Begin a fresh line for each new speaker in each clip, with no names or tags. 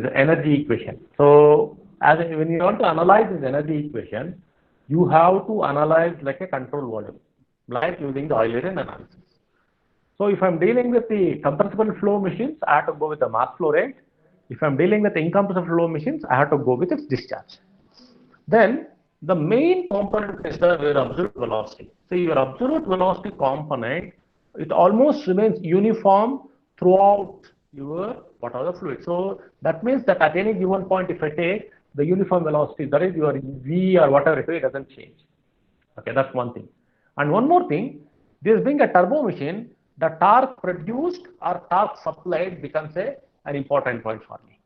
this energy equation. So when you want to analyze this energy equation, you have to analyze like a control volume, like using the Eulerian analysis. So if I'm dealing with the compressible flow machines, I have to go with the mass flow rate. If I'm dealing with incompressible flow machines, I have to go with its discharge. Then the main component is the your absolute velocity. So your absolute velocity component, it almost remains uniform throughout your whatever the fluid. So that means that at any given point, if I take the uniform velocity, that is your V or whatever it doesn't change. Okay, that's one thing. And one more thing, this being a turbo machine, the torque produced or torque supplied becomes an important point for me.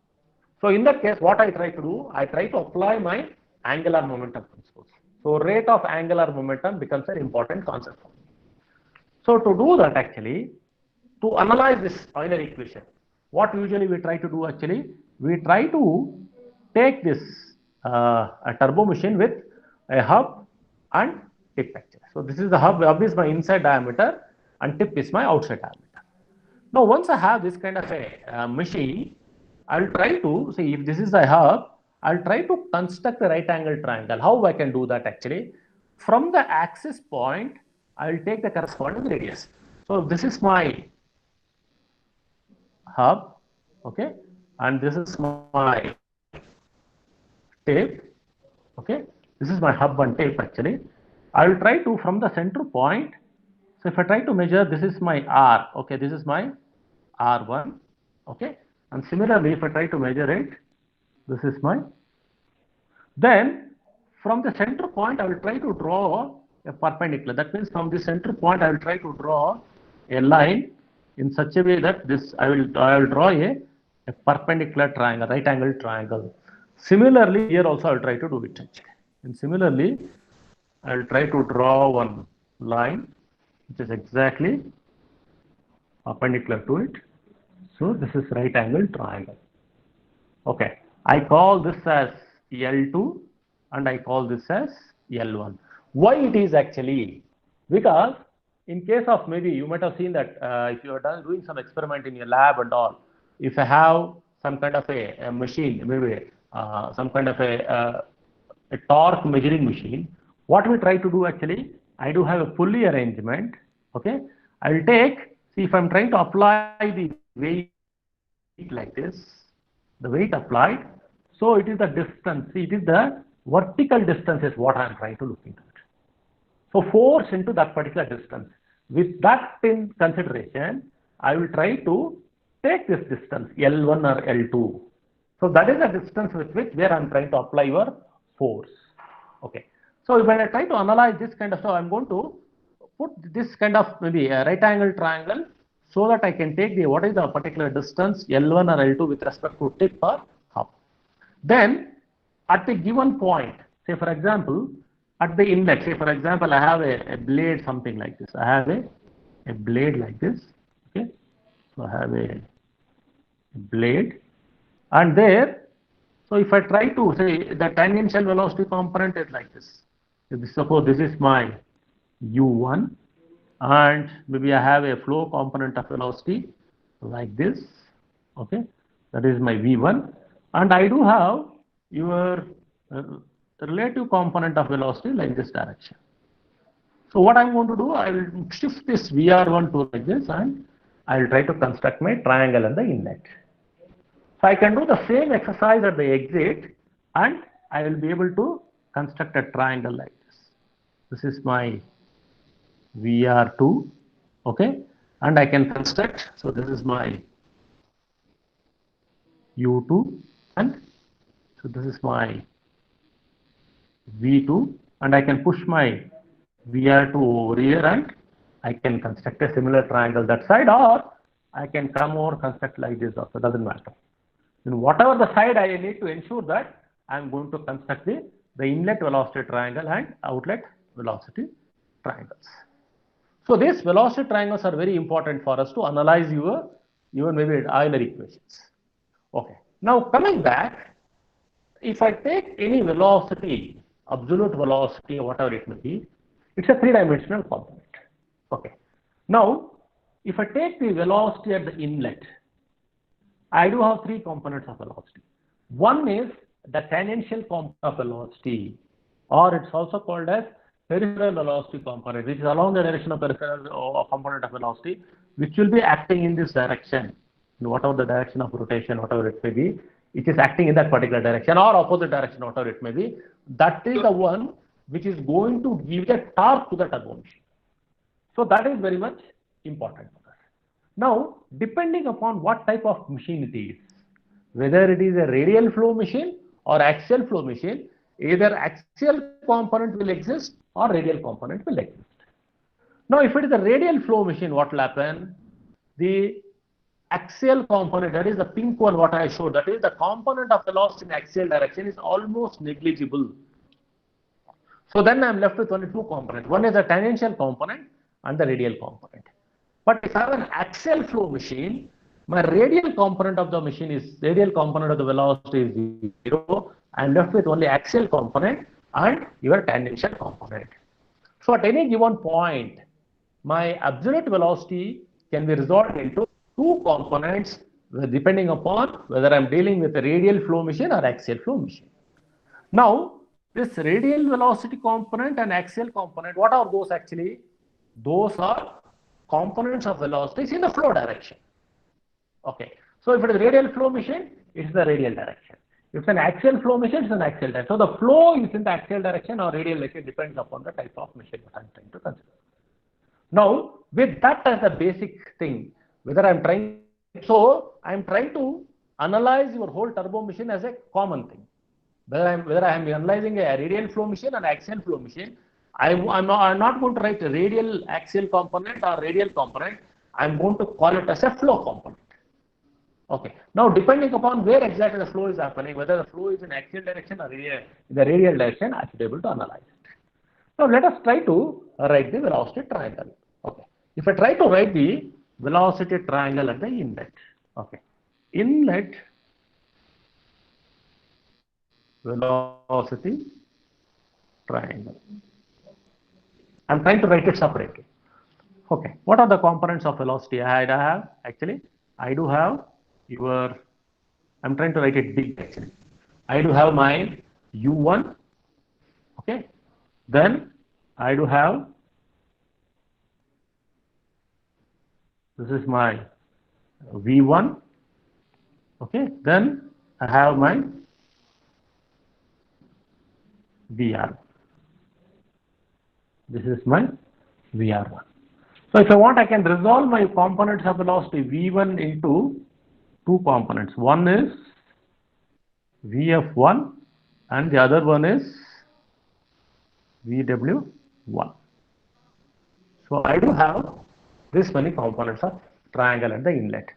So in that case, what I try to do, I try to apply my angular momentum principles. So rate of angular momentum becomes an important concept for me. So to do that, actually, to analyze this Euler equation, what usually we try to do, actually, we try to take this a turbo machine with a hub and tip, actually. So this is the hub is my inside diameter and tip is my outside diameter. Now, once I have this kind of a machine, I'll try to see if this is a hub, I'll try to construct a right angle triangle. How I can do that, actually? From the axis point, I'll take the corresponding radius. So this is my hub, okay, and this is my tape, okay. This is my hub and tape, actually. I will try to, from the center point, so if I try to measure, this is my R, okay, this is my R1, okay, and similarly, if I try to measure it, this is my, then from the center point, I will try to draw a perpendicular. That means from the center point, I will try to draw a line in such a way that this, I will draw a perpendicular triangle, right angle triangle. Similarly, here also I will try to do it. And similarly, I will try to draw one line which is exactly perpendicular to it. So this is right angle triangle. Okay, I call this as L2 and I call this as L1. Why it is, actually? Because in case of, maybe you might have seen that if you are doing some experiment in your lab and all, if I have some kind of a machine, maybe some kind of a torque measuring machine, what we try to do, actually, I do have a pulley arrangement, okay. I will take, see, if I'm trying to apply the weight like this, the weight applied, so it is the distance, see, it is the vertical distance is what I am trying to look into it. So force into that particular distance. With that in consideration, I will try to take this distance, L1 or L2. So that is the distance with which where I am trying to apply your force. Okay. So when I try to analyze this kind of stuff, I am going to put this kind of maybe a right angle triangle so that I can take the what is the particular distance L1 or L2 with respect to tip or hub. Then at a given point, say for example, at the inlet, say for example, I have a blade something like this. I have a blade like this. Okay. So I have a blade, and there, so if I try to say the tangential velocity component is like this. Suppose this is my U1, and maybe I have a flow component of velocity like this, okay, that is my V1, and I do have your relative component of velocity like this direction. So what I'm going to do, I will shift this VR1 to like this, and I will try to construct my triangle and the inlet. So I can do the same exercise at the exit, and I will be able to construct a triangle like this. This is my VR2, okay, and I can construct, so this is my U2, and so this is my V2, and I can push my VR2 over here, and I can construct a similar triangle that side, or I can come over construct like this also, doesn't matter. In whatever the side, I need to ensure that I am going to construct the inlet velocity triangle and outlet velocity triangles. So these velocity triangles are very important for us to analyze your even maybe Euler equations. Okay. Now coming back, if I take any velocity, absolute velocity, whatever it may be, it's a three-dimensional component. Okay. Now, if I take the velocity at the inlet, I do have three components of velocity. One is the tangential component of velocity, or it's also called as peripheral velocity component, which is along the direction of peripheral component of velocity, which will be acting in this direction, in whatever the direction of rotation, whatever it may be, it is acting in that particular direction or opposite direction, whatever it may be. That is the one which is going to give the torque to the turbo machine. So that is very much important for us. Now, depending upon what type of machine it is, whether it is a radial flow machine or axial flow machine, either axial component will exist or radial component will exist. Now, if it is a radial flow machine, what will happen? The axial component, that is the pink one what I showed, that is the component of velocity in axial direction is almost negligible. So then I am left with only two components. One is the tangential component and the radial component. But if I have an axial flow machine, my radial component of the machine is, radial component of the velocity is 0. I am left with only axial component and your tangential component. So at any given point, my absolute velocity can be resolved into two components depending upon whether I am dealing with a radial flow machine or axial flow machine. Now, this radial velocity component and axial component, what are those actually? Those are components of velocities in the flow direction. Okay. So if it is radial flow machine, it's the radial direction. If it's an axial flow machine, it's an axial direction. So the flow is in the axial direction or radial direction, depends upon the type of machine that I'm trying to consider. Now, with that as the basic thing, whether I'm trying to analyze your whole turbo machine as a common thing. Whether I am analyzing a radial flow machine and axial flow machine, I'm not going to write a radial axial component or radial component. I'm going to call it as a flow component. Okay. Now, depending upon where exactly the flow is happening, whether the flow is in axial direction or in the radial direction, I should be able to analyze it. Now, let us try to write the velocity triangle. Okay. If I try to write the velocity triangle at the inlet. Okay. Inlet velocity triangle. I'm trying to write it separately. Okay. What are the components of velocity? I do have your, I'm trying to write it big actually. I do have my U1. Okay. Then I do have, this is my V1. Okay. Then I have my VR. This is my VR1. So if I want, I can resolve my components of velocity V1 into two components. One is VF1 and the other one is VW1. So I do have this many components of triangle at the inlet.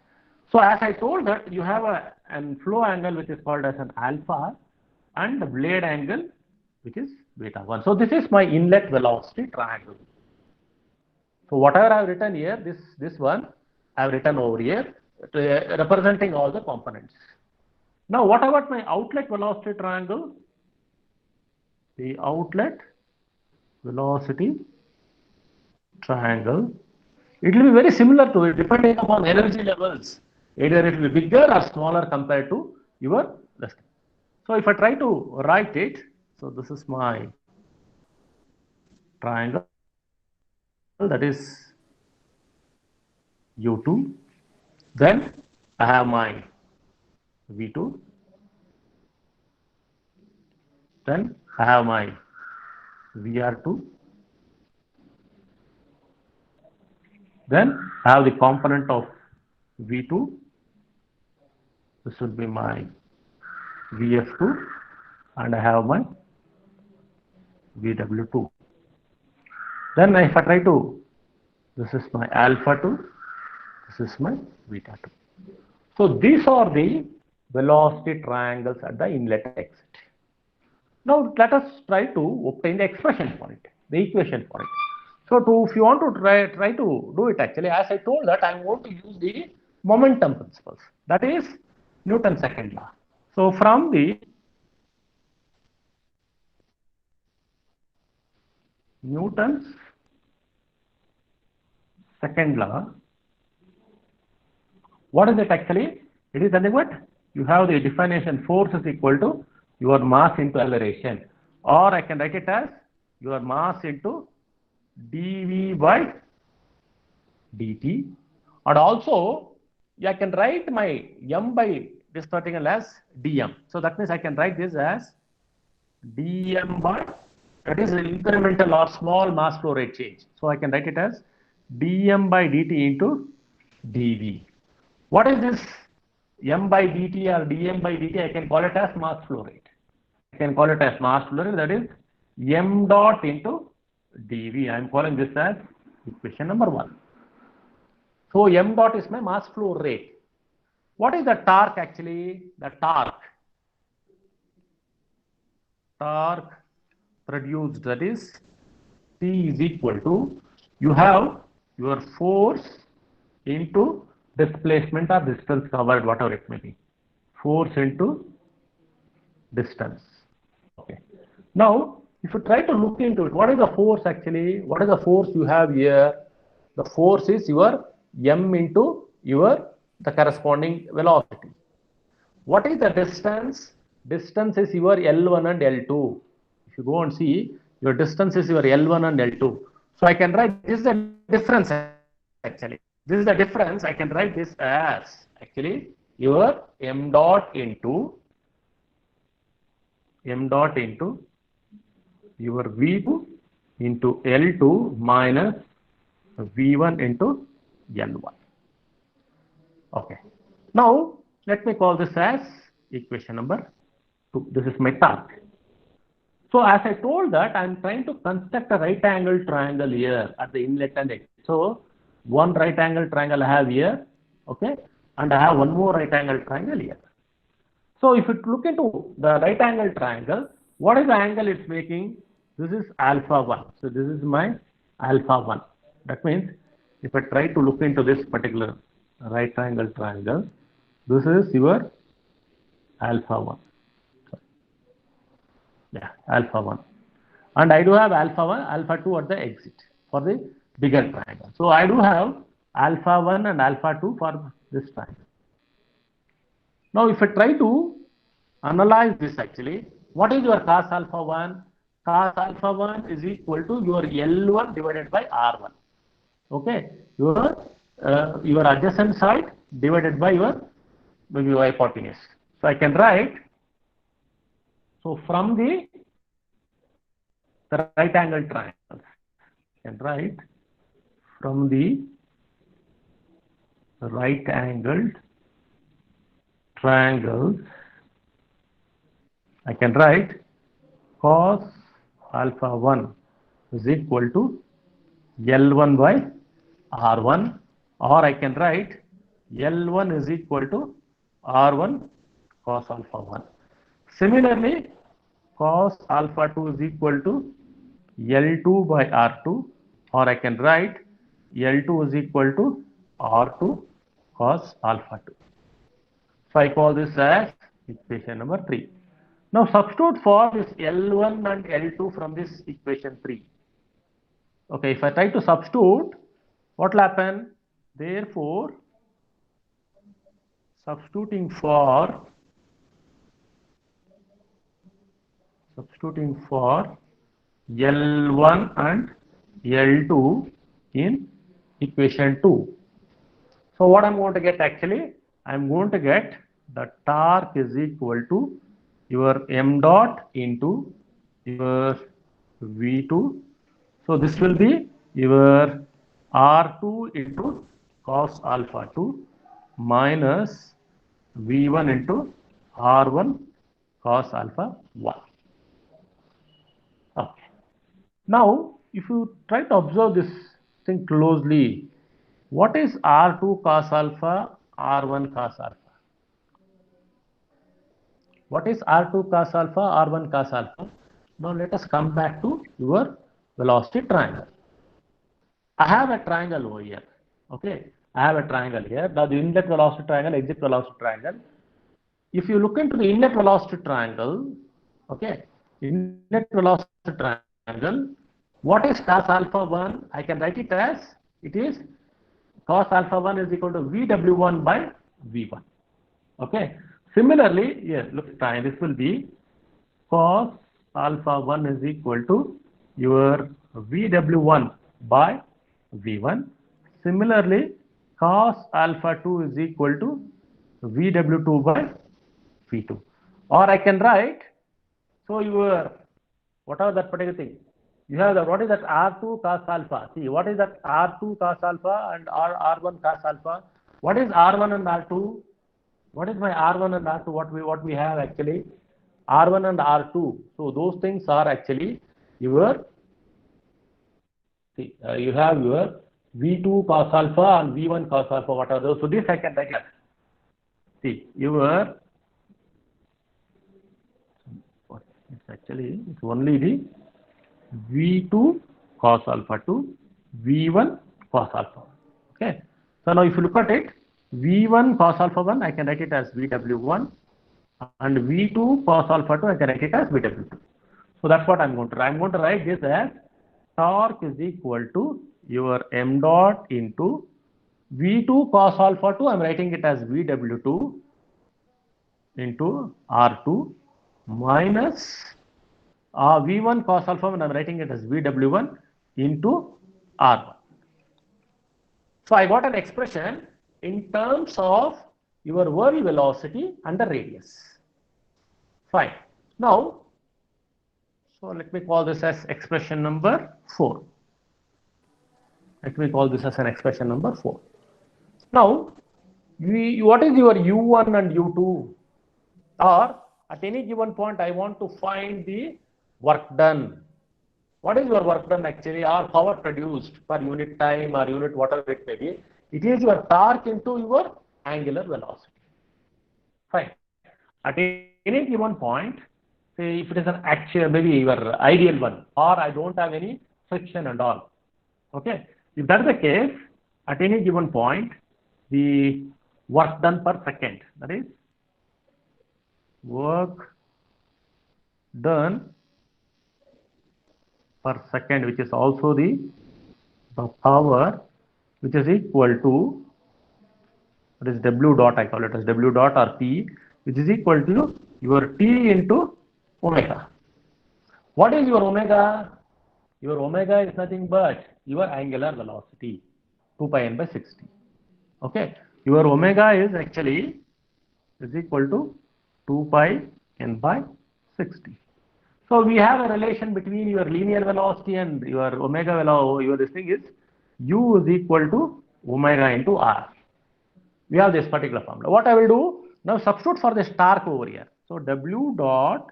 So as I told that you have a flow angle which is called as an alpha and the blade angle which is beta 1. So this is my inlet velocity triangle. So whatever I have written here, this one I have written over here representing all the components. Now what about my outlet velocity triangle? The outlet velocity triangle, it will be very similar to it depending upon energy levels. Either it will be bigger or smaller compared to your left. So if I try to write it, so this is my triangle, that is U2. Then I have my V2. Then I have my VR2. Then I have the component of V2. This would be my VF2. And I have my VW2. Then if I try to, this is my alpha 2, this is my beta 2. So these are the velocity triangles at the inlet exit. Now let us try to obtain the expression for it, the equation for it. So if you want to try to do it actually, as I told that I am going to use the momentum principles, that is Newton's second law. So from the Newton's second law, what is it actually? It is nothing but you have the definition force is equal to your mass into acceleration, or I can write it as your mass into dV by dt, and also I can write my m by this particle as dm. So that means I can write this as dm by, that is an incremental or small mass flow rate change. So I can write it as dm by dt into dv. What is this m by dt or dm by dt? I can call it as mass flow rate. I can call it as mass flow rate, that is m dot into dv. I am calling this as equation number 1. So m dot is my mass flow rate. What is the torque actually? The torque produced, that is T is equal to, you have your force into displacement or distance covered, whatever it may be. Force into distance. Okay. Now, if you try to look into it, what is the force actually? What is the force you have here? The force is your m into the corresponding velocity. What is the distance? Distance is your L1 and L2. If you go and see, your distance is your L1 and L2. So I can write, this is the difference actually. This is the difference. I can write this as actually your m dot into your V2 into L2 minus V1 into L1. Okay. Now let me call this as equation number 2. This is my torque. So as I told that, I am trying to construct a right angle triangle here at the inlet and exit. So one right angle triangle I have here, okay, and I have one more right angle triangle here. So if you look into the right angle triangle, what is the angle it's making? This is alpha 1. So this is my alpha 1. That means if I try to look into this particular right angle triangle, this is your alpha 1. Yeah, alpha 1. And I do have alpha 1, alpha 2 at the exit for the bigger triangle. So I do have alpha 1 and alpha 2 for this triangle. Now if I try to analyze this actually, what is your cos alpha 1? Cos alpha 1 is equal to your L1 divided by R1. Okay, your adjacent side divided by your maybe hypotenuse. So I can write, so from the right angle triangle, I can write from the right angled triangles, I can write cos alpha 1 is equal to L1 by R1, or I can write L1 is equal to R1 cos alpha 1. Similarly, cos alpha 2 is equal to L2 by R2, or I can write L2 is equal to R2 cos alpha 2. So I call this as equation number 3. Now substitute for this L1 and L2 from this equation 3. Okay, if I try to substitute, what will happen? Therefore, substituting for L1 and L2 in equation 2. So what I'm going to get actually, I'm going to get the torque is equal to your m dot into your V2. So this will be your R2 into cos alpha 2 minus V1 into R1 cos alpha 1. Okay. Now, if you try to observe this thing closely, what is R2 cos alpha, R1 cos alpha? What is R2 cos alpha, R1 cos alpha? Now let us come back to your velocity triangle. I have a triangle over here. Okay, I have a triangle here. Now the inlet velocity triangle, exit velocity triangle. If you look into the inlet velocity triangle, okay, inlet velocity triangle, what is cos alpha 1? I can write it as, it is cos alpha 1 is equal to VW1 by V1. Okay, Similarly, yes, look, fine, this will be cos alpha 1 is equal to your VW1 by V1. Similarly, cos alpha 2 is equal to VW2 by V2. Or I can write, so your, what are that particular thing? You have the, what is that R2 cos alpha? See, what is that R2 cos alpha and R1 cos alpha? What is R1 and R2? What is my R1 and R2? What we have actually? R1 and R2. So those things are actually your, see, you have your V2 cos alpha and V1 cos alpha. What are those? So this I can write as, see, your, it's actually, it's only the V2 cos alpha to V1 cos alpha. Okay. So now if you look at it, V1 cos alpha 1, I can write it as VW1, and V2 cos alpha 2, I can write it as VW2. So that's what I'm going to write. I'm going to write this as torque is equal to your m dot into V2 cos alpha 2, I'm writing it as VW2 into R2 minus V1 cos alpha 1, I'm writing it as VW1 into R1. So I got an expression in terms of your whirl velocity and the radius. Fine. Now, so let me call this as expression number 4. Let me call this as an expression number 4. Now, what is your U1 and U2? Or at any given point, I want to find the work done. What is your work done actually, or power produced per unit time or unit whatever it may be? It is your torque into your angular velocity. Fine. At any given point, say if it is an actual, maybe your ideal one, or I don't have any friction and all. Okay. If that is the case, at any given point, the work done per second, that is work done per second, which is also the power, which is equal to, that is W dot, I call it as W dot or P, which is equal to your T into omega. What is your omega? Your omega is nothing but your angular velocity, 2 pi n by 60. Okay. Your omega is actually is equal to 2 pi n by 60. So we have a relation between your linear velocity and your omega velocity. Your this thing is U is equal to omega into R. We have this particular formula. What I will do now, substitute for this torque over here. So W dot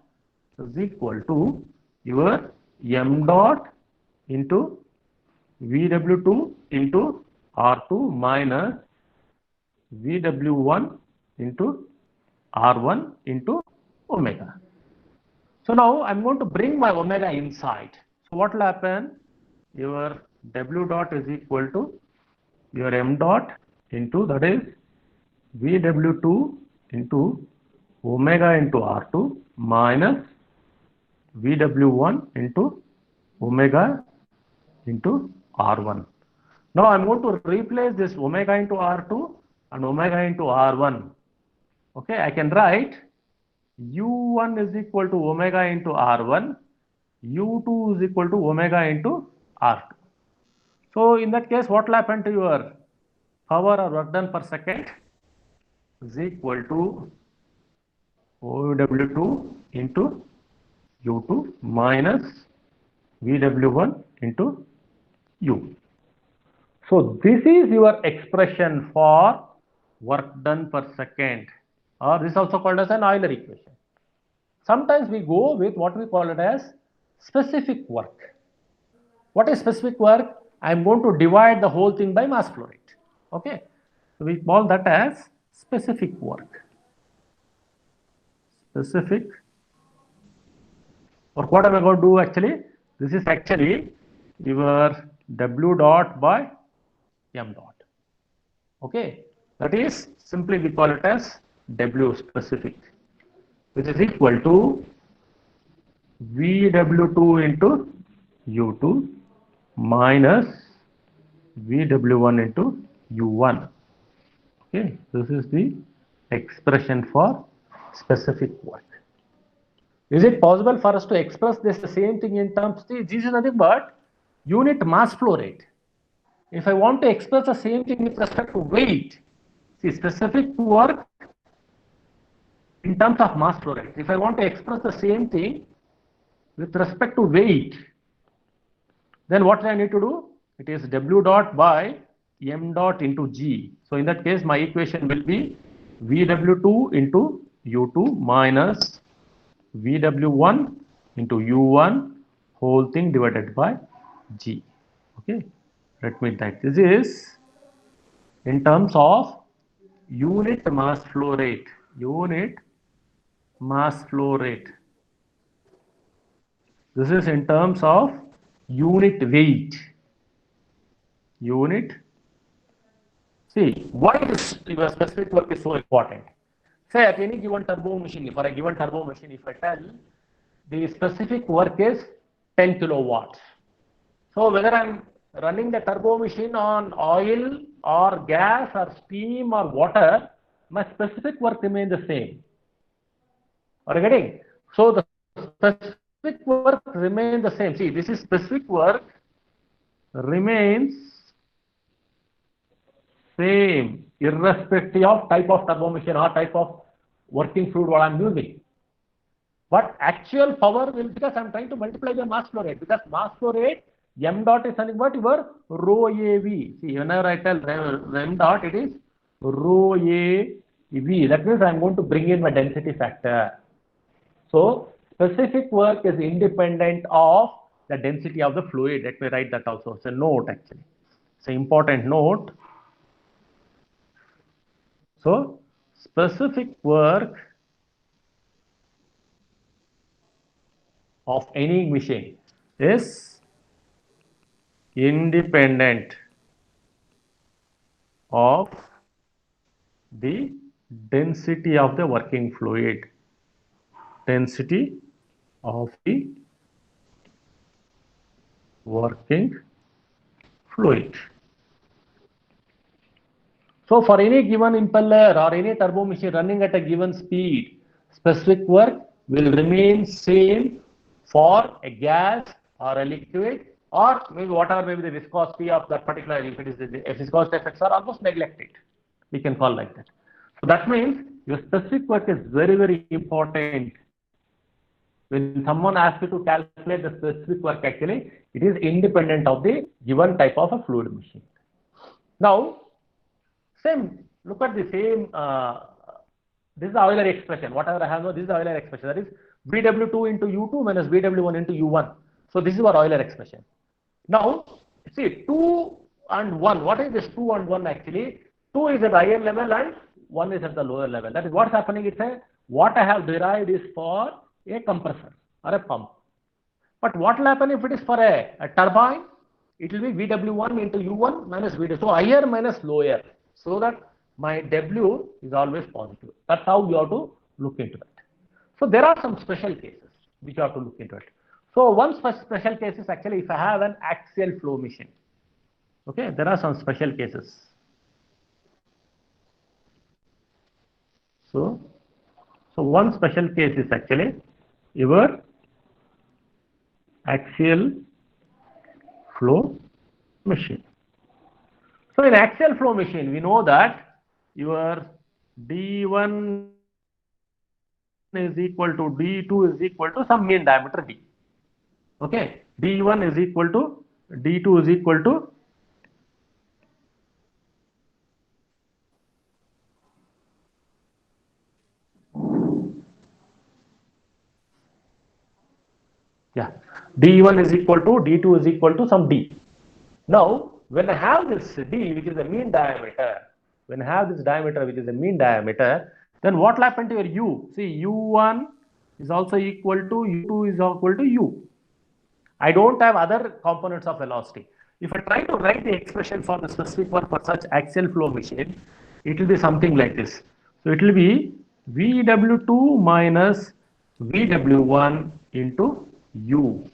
is equal to your m dot into VW2 into R2 minus VW1 into R1 into omega. So now I'm going to bring my omega inside. So what will happen? Your W dot is equal to your m dot into, that is VW2 into omega into R2 minus VW1 into omega into R1. Now I'm going to replace this omega into R2 and omega into R1. Okay, I can write U1 is equal to omega into R1, U2 is equal to omega into R2. So in that case, what will happen to your power or work done per second is equal to OW2 into U2 minus VW1 into U. So this is your expression for work done per second, or this is also called as an Euler equation. Sometimes we go with what we call it as specific work. What is specific work? I am going to divide the whole thing by mass flow rate. Okay, so we call that as specific work. Specific, or what am I going to do actually? This is actually your W dot by m dot. Okay, that is simply we call it as W specific, which is equal to VW2 into U2 minus VW1 into U1. Okay, this is the expression for specific work. Is it possible for us to express this the same thing in terms? This is nothing but unit mass flow rate. If I want to express the same thing with respect to weight, see specific work in terms of mass flow rate. If I want to express the same thing with respect to weight, then what I need to do? It is W dot by M dot into G. So in that case, my equation will be VW2 into U2 minus VW1 into U1 whole thing divided by G. Okay, let me write. This is in terms of unit mass flow rate. Unit mass flow rate. This is in terms of unit weight. Unit. See, why this your specific work is so important? Say at any given turbo machine, for a given turbo machine, if I tell the specific work is 10 kilowatts. So whether I'm running the turbo machine on oil or gas or steam or water, my specific work remains the same. Are you getting? So the specific work remains the same. See, this is specific work remains same irrespective of type of turbo machine or type of working fluid what I'm using. But actual power will, because I'm trying to multiply the mass flow rate, because mass flow rate m dot is nothing but your rho AV. See, whenever I tell m dot, it is rho AV. That means I'm going to bring in my density factor. So specific work is independent of the density of the fluid. Let me write that also. It's a note actually. It's an important note. So specific work of any machine is independent of the density of the working fluid. Density of the working fluid. So for any given impeller or any turbo machine running at a given speed, specific work will remain same for a gas or a liquid, or maybe whatever maybe the viscosity of that particular, if it is the viscosity effects are almost neglected. We can call like that. So that means your specific work is very, very important. When someone asks you to calculate the specific work, actually, it is independent of the given type of a fluid machine. Now, same, look at the same, this is the Euler expression. Whatever I have now, this is the Euler expression. That is VW2 into U2 minus VW1 into U1. So this is our Euler expression. Now, see, 2 and 1. What is this 2 and 1 actually? 2 is at the higher level and 1 is at the lower level. That is what's happening. It's a, what I have derived is for a compressor or a pump. But what will happen if it is for a turbine? It will be VW1 into U1 minus VW. So higher minus lower. So that my W is always positive. That's how you have to look into that. So there are some special cases which you have to look into it. So one special case is actually if I have an axial flow machine. Okay, there are some special cases. So one special case is actually your axial flow machine. So in axial flow machine, we know that your D1 is equal to D2 is equal to some mean diameter D. Okay, D1 is equal to D2 is equal to D1 is equal to D2 is equal to some D. Now, when I have this D, which is the mean diameter, when I have this diameter, which is the mean diameter, then what will happen to your U? See, U1 is also equal to U2 is equal to U. I don't have other components of velocity. If I try to write the expression for the specific one for such axial flow machine, it will be something like this. So it will be VW2 minus VW1 into U.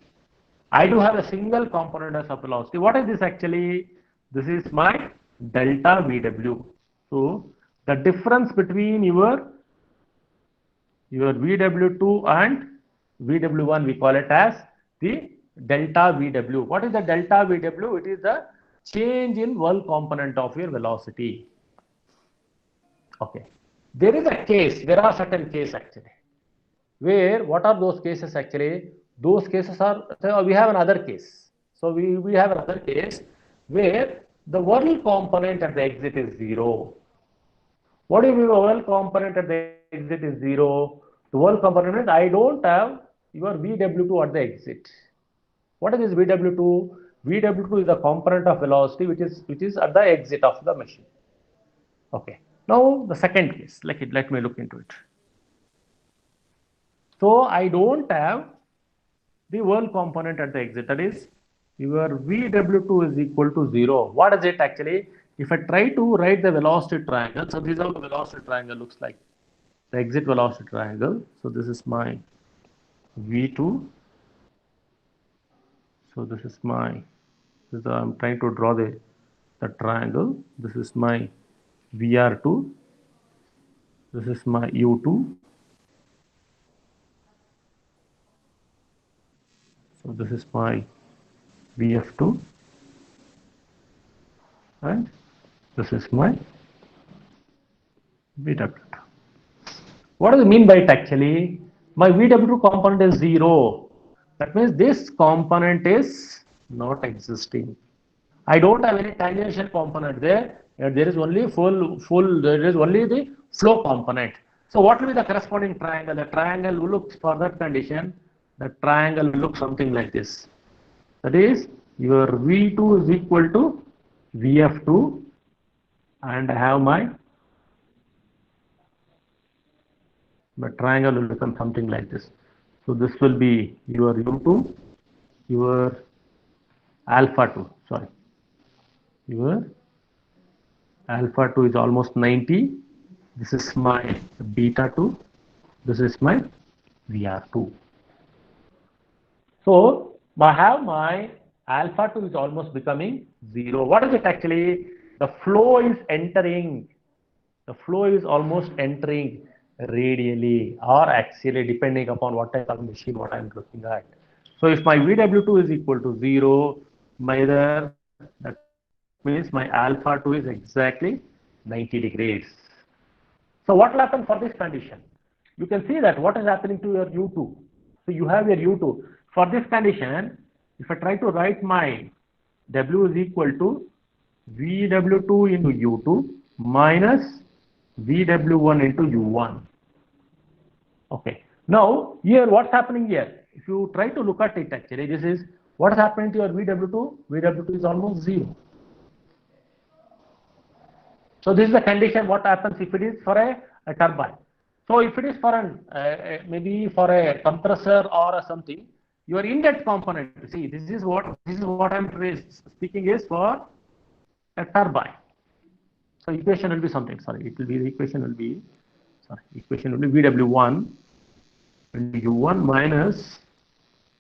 I do have a single component of velocity. What is this actually? This is my delta VW. So the difference between your your VW2 and VW1, we call it as the delta VW. What is the delta VW? It is the change in work component of your velocity. Okay. There is a case, there are certain cases actually. Where, what are those cases actually? Those cases are, so we have another case. So we have another case where the work component at the exit is 0. What do you mean by work component at the exit is 0? The work component means I don't have your VW2 at the exit. What is this VW2? VW2 is the component of velocity which is at the exit of the machine. Okay. Now the second case, let me look into it. So I don't have the work component at the exit. That is, your VW2 is equal to 0. What is it actually? If I try to write the velocity triangle, so this is how the velocity triangle looks like. The exit velocity triangle. So this is my V2. So this is my, I'm trying to draw the triangle. This is my VR2. This is my U2. So this is my VF2. And this is my VW2. What does it mean by it actually? My VW2 component is 0. That means this component is not existing. I don't have any tangential component there. There is only there is only the flow component. So what will be the corresponding triangle? The triangle will look for that condition. The triangle will look something like this. That is, your V2 is equal to VF2, and I have my triangle will become something like this. So this will be your U2, your alpha 2, sorry, your alpha 2 is almost 90. This is my beta 2. This is my VR2. So I have my alpha 2 is almost becoming 0. What is it actually? The flow is entering. The flow is almost entering radially or axially, depending upon what type of machine what I'm looking at. So if my VW2 is equal to 0, that means my alpha 2 is exactly 90 degrees. So what will happen for this condition? You can see that what is happening to your U2. So you have your U2. For this condition, if I try to write my W is equal to VW2 into U2 minus VW1 into U1. Okay. Now, here what's happening here? If you try to look at it actually, this is what's happening to your VW2? VW2 is almost 0. So this is the condition what happens if it is for a turbine. So if it is for maybe for a compressor or something, your inlet component, see this is what I'm speaking is for a turbine. So equation will be something, sorry, it will be the equation will be VW1 into U1 minus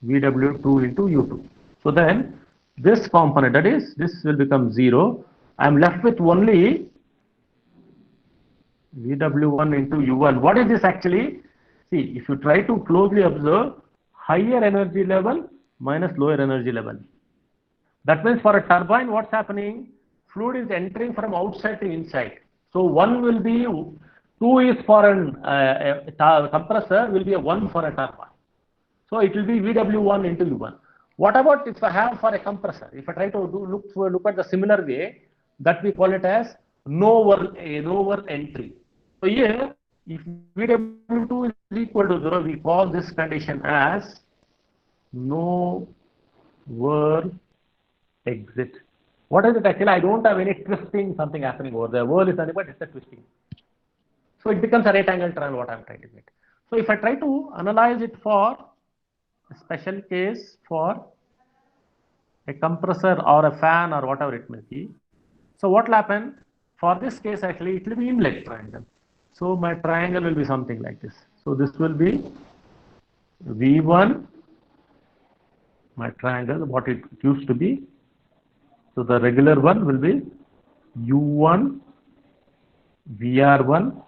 VW2 into U2. So then this component, that is, this will become 0. I am left with only VW1 into U1. What is this actually? See, if you try to closely observe, higher energy level minus lower energy level. That means for a turbine, what's happening? Fluid is entering from outside to inside. So 1 will be, 2 is for a compressor, will be a 1 for a turbine. So it will be VW1 into U1. What about if I have for a compressor? If I try to look at the similar way, that we call it as no entry. So here, if VW2 is equal to 0, we call this condition as no whirl exit. What is it actually? I don't have any twisting something happening over there. Whirl is nothing but it's a twisting. So it becomes a right angle triangle what I'm trying to get. So if I try to analyze it for a special case for a compressor or a fan or whatever it may be. So what will happen? For this case actually it will be inlet triangle. So my triangle will be something like this. So this will be V1, my triangle, what it used to be. So the regular one will be U1, VR1,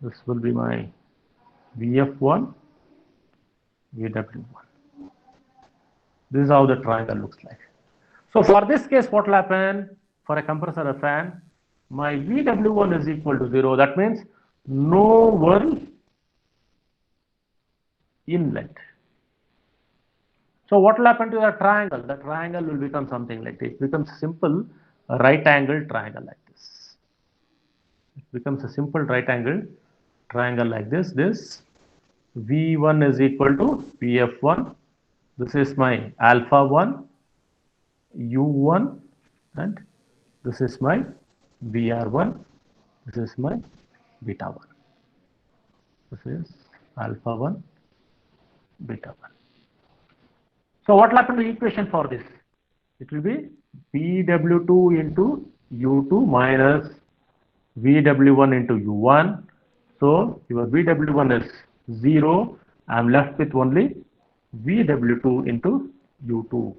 This will be my VF1, VW1. This is how the triangle looks like. So for this case, what will happen? For a compressor or fan, my VW1 is equal to 0. That means no one inlet. So what will happen to the triangle? The triangle will become something like this. It becomes simple right angle triangle like this. It becomes a simple right angle triangle like this. This V1 is equal to VF1. This is my alpha 1, U1, and this is my VR1. This is my beta 1. This is alpha 1, beta 1. So what will happen to the equation for this? It will be VW2 into U2 minus VW1 into U1. So your VW1 is 0. I am left with only VW2 into U2.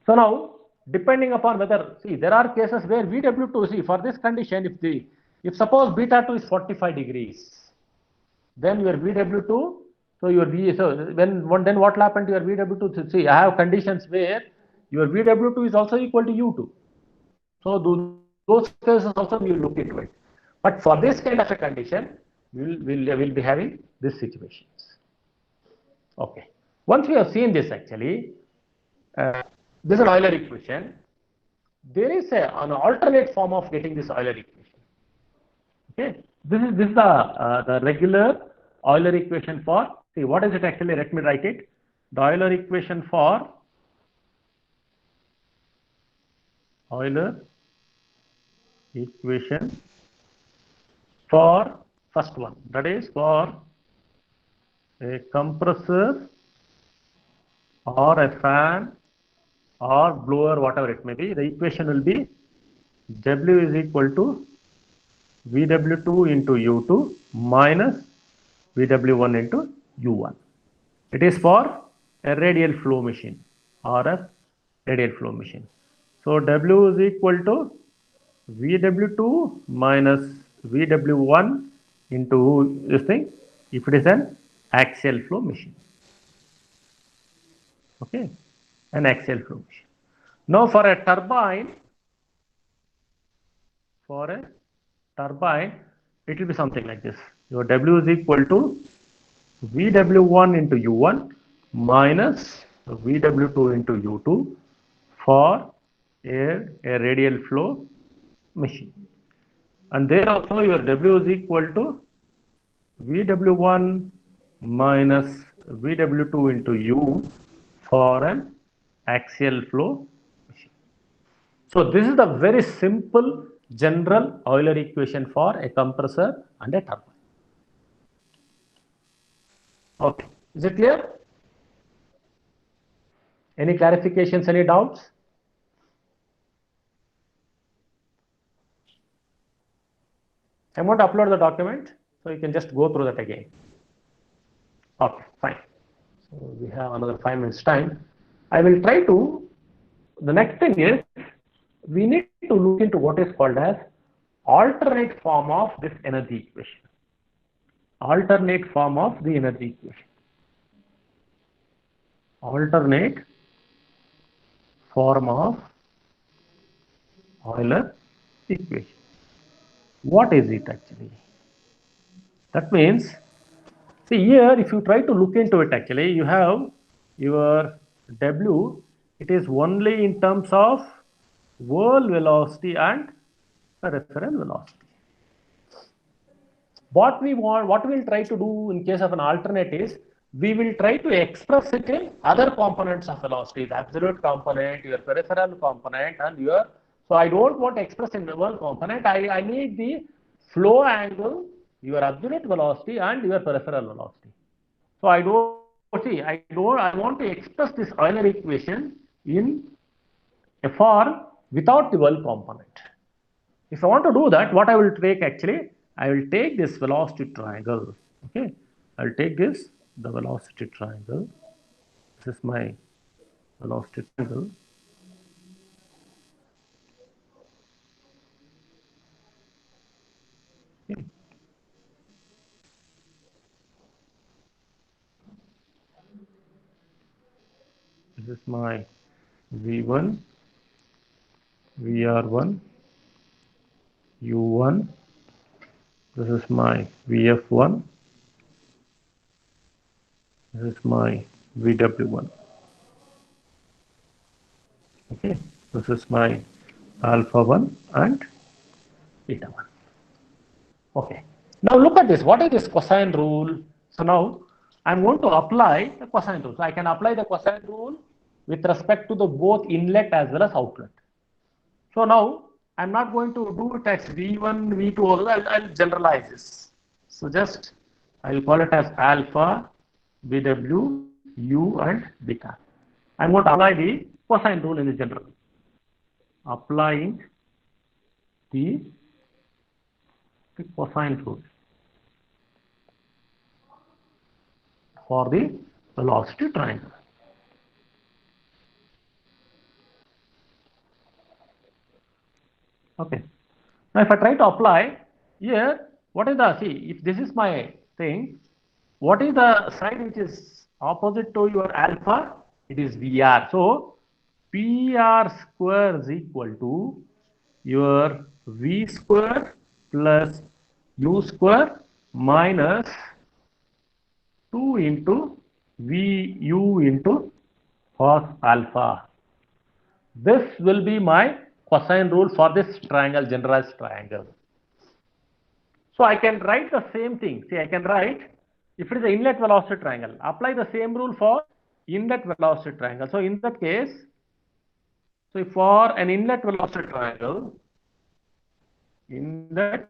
So now, depending upon whether, see, there are cases where VW2, see, for this condition, if suppose beta 2 is 45 degrees, then your VW2, so your V, so then what will happen to your VW2? See, I have conditions where your VW2 is also equal to U2. So those cases also we will look into it. But for this kind of a condition, we'll be having these situations. Okay. Once we have seen this actually, this is an Euler equation. There is an alternate form of getting this Euler equation. Okay. This is the regular Euler equation for, see, what is it actually? Let me write it. The Euler equation for Euler equation for first one, that is for a compressor or a fan or blower, whatever it may be. The equation will be W is equal to VW2 into U2 minus VW1 into U1. It is for a radial flow machine or a radial flow machine. So W is equal to VW2 minus VW1 into this thing if it is an axial flow machine. Okay, an axial flow machine. Now for a turbine, it will be something like this. Your W is equal to VW1 into U1 minus VW2 into U2 for a radial flow machine. And there also your W is equal to VW1 minus VW2 into U for an axial flow machine. So this is the very simple general Euler equation for a compressor and a turbine. Okay, is it clear? Any clarifications, any doubts? I'm going to upload the document, so you can just go through that again. Okay, fine. So we have another 5 minutes time. I will try to, the next thing is, we need to look into what is called as alternate form of this energy equation. Alternate form of the energy equation. Alternate form of Euler equation. What is it actually? That means, see here, if you try to look into it actually, you have your W, it is only in terms of whirl velocity and reference velocity. What we will try to do in case of an alternate is, we will try to express it in other components of velocity, the absolute component, your peripheral component, and your, so I don't want to express in the whirl component, I need the flow angle, your absolute velocity and your peripheral velocity. So I want to express this Euler equation in a form without the whirl component. If I want to do that, what I will take actually, I will take this velocity triangle. Okay, I will take this, the velocity triangle. This is my velocity triangle. Okay. This is my V1, VR1, U1. This is my VF1. This is my VW1. Okay. This is my alpha 1 and beta 1. Okay. Now look at this. What is this cosine rule? So now I'm going to apply the cosine rule. So I can apply the cosine rule with respect to the both inlet as well as outlet. So now I'm not going to do it as V1, V2 also. I'll generalize this. So just I'll call it as alpha, BW, U and beta. I'm going to apply the cosine rule in the general. Applying the cosine rule for the velocity triangle. Okay. Now if I try to apply here, what is the, see, if this is my thing, what is the side which is opposite to your alpha? It is VR. So PR square is equal to your V square plus U square minus 2 into VU into cos alpha. This will be my cosine rule for this triangle, generalized triangle. So I can write the same thing. See, I can write, if it is an inlet velocity triangle, apply the same rule for inlet velocity triangle. So in that case, so for an inlet velocity triangle, inlet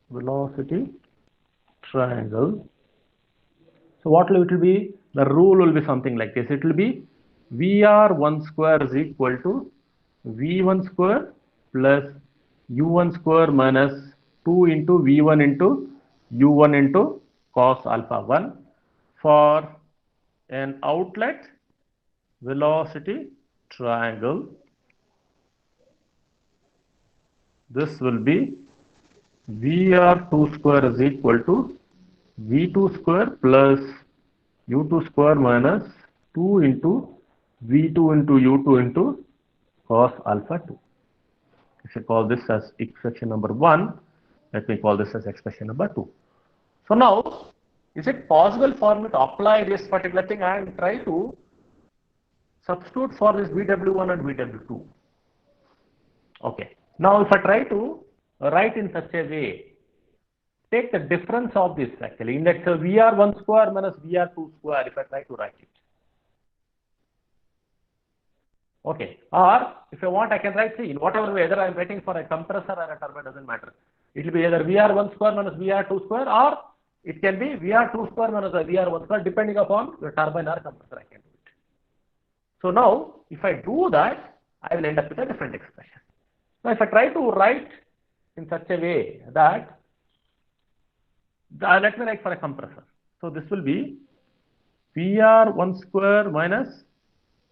velocity triangle, so what will it be? The rule will be something like this. It will be VR1 square is equal to V1 square plus U1 square minus 2 into V1 into U1 into cos alpha 1 for an outlet velocity triangle. This will be VR2 square is equal to V2 square plus U2 square minus 2 into V2 into U2 into cos alpha 2. If you call this as expression number 1, let me call this as expression number 2. So now, is it possible for me to apply this particular thing and try to substitute for this VW1 and VW2? Okay. Now, if I try to write in such a way, take the difference of this actually, index VR1 square minus VR2 square, if I try to write it. Okay. Or if I want, I can write, see, in whatever way, whether I'm writing for a compressor or a turbine, doesn't matter. It will be either VR1 square minus VR2 square, or it can be VR2 square minus VR1 square, depending upon the turbine or compressor, I can do it. So now, if I do that, I will end up with a different expression. Now, if I try to write in such a way that, let me write for a compressor. So this will be VR1 square minus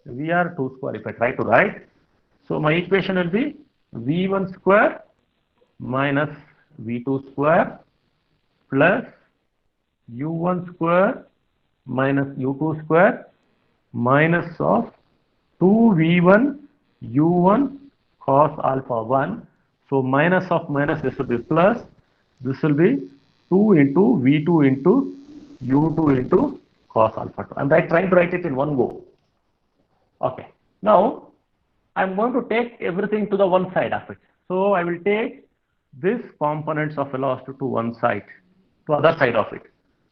VR2 square. If I try to write, so my equation will be V1 square minus V2 square plus U1 square minus U2 square minus of 2V1 U1 cos alpha 1. So minus of minus, this will be plus, this will be 2 into V2 into U2 into cos alpha 2. I'm trying to write it in one go. Okay. Now, I'm going to take everything to the one side of it. So I will take this components of velocity to one side, to other side of it.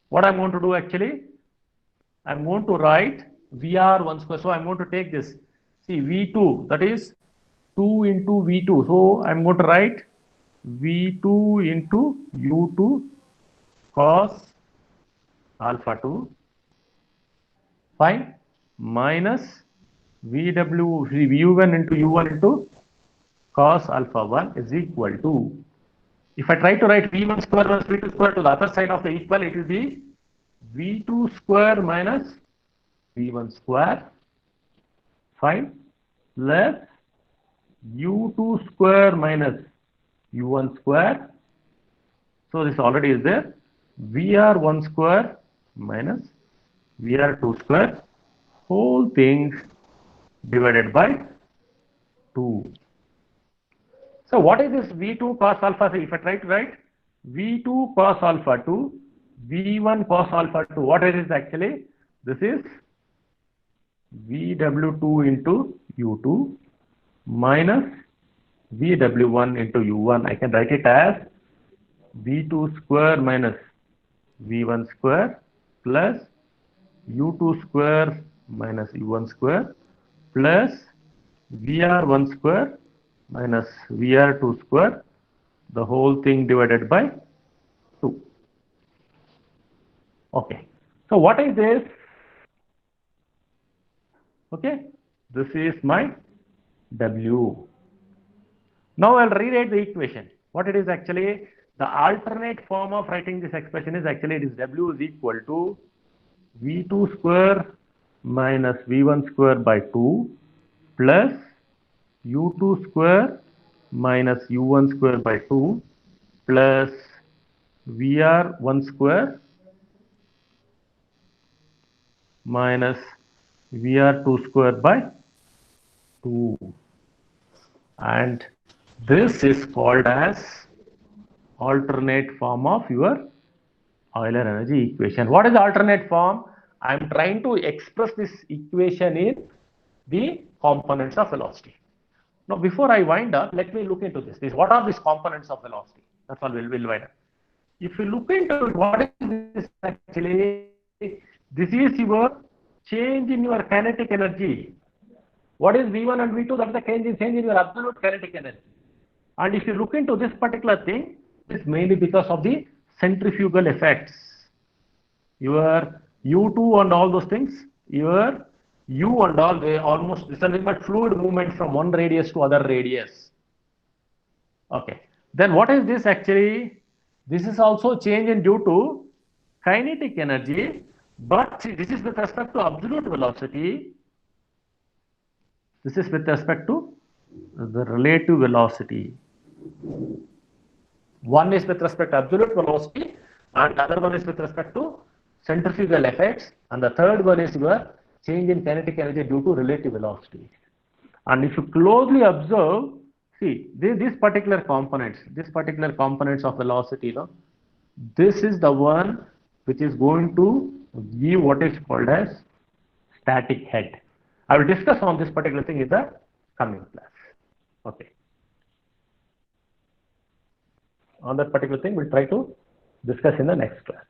What I'm going to do actually, I'm going to write VR1 square. So I'm going to take this. See, V2, that is 2 into V2. So I'm going to write V2 into U2 cos alpha 2, fine, minus V1 into U1 into cos alpha 1 is equal to, if I try to write V1 square minus V2 square to the other side of the equal, it will be V2 square minus V1 square, fine, plus U2 square minus u1 square. So this already is there. Vr1 square minus Vr2 square, whole thing divided by 2. So what is this V2 cos alpha? So if I try to write V2 cos alpha 2, V1 cos alpha 2, what is this actually? This is VW2 into U2 minus VW1 into U1. I can write it as V2 square minus V1 square plus U2 square minus U1 square plus Vr1 square minus Vr2 square, the whole thing divided by 2. Okay. So what is this? Okay. This is my W. Now I'll rewrite the equation. What it is actually, the alternate form of writing this expression is actually, it is W is equal to V2 square minus V1 square by 2 plus U2 square minus U1 square by 2 plus Vr1 square minus Vr2 square by 2. And this is called as alternate form of your Euler energy equation. What is the alternate form? I am trying to express this equation in the components of velocity. Now, before I wind up, let me look into this. What are these components of velocity? That's all we'll wind up. If you look into it, what is this actually? This is your change in your kinetic energy. What is V1 and V2? That's the change in your absolute kinetic energy. And if you look into this particular thing, it's mainly because of the centrifugal effects. Your U2 and all those things, your U and all, they almost, this is nothing but fluid movement from one radius to other radius. Okay. Then what is this actually? This is also change in due to kinetic energy, but see, this is with respect to absolute velocity. This is with respect to the relative velocity. One is with respect to absolute velocity, and the other one is with respect to centrifugal effects, and the third one is your change in kinetic energy due to relative velocity. And if you closely observe, see these particular components, of velocity, you know, this is the one which is going to give what is called as static head. I will discuss on this particular thing in the coming class. Okay. On that particular thing, we'll try to discuss in the next class.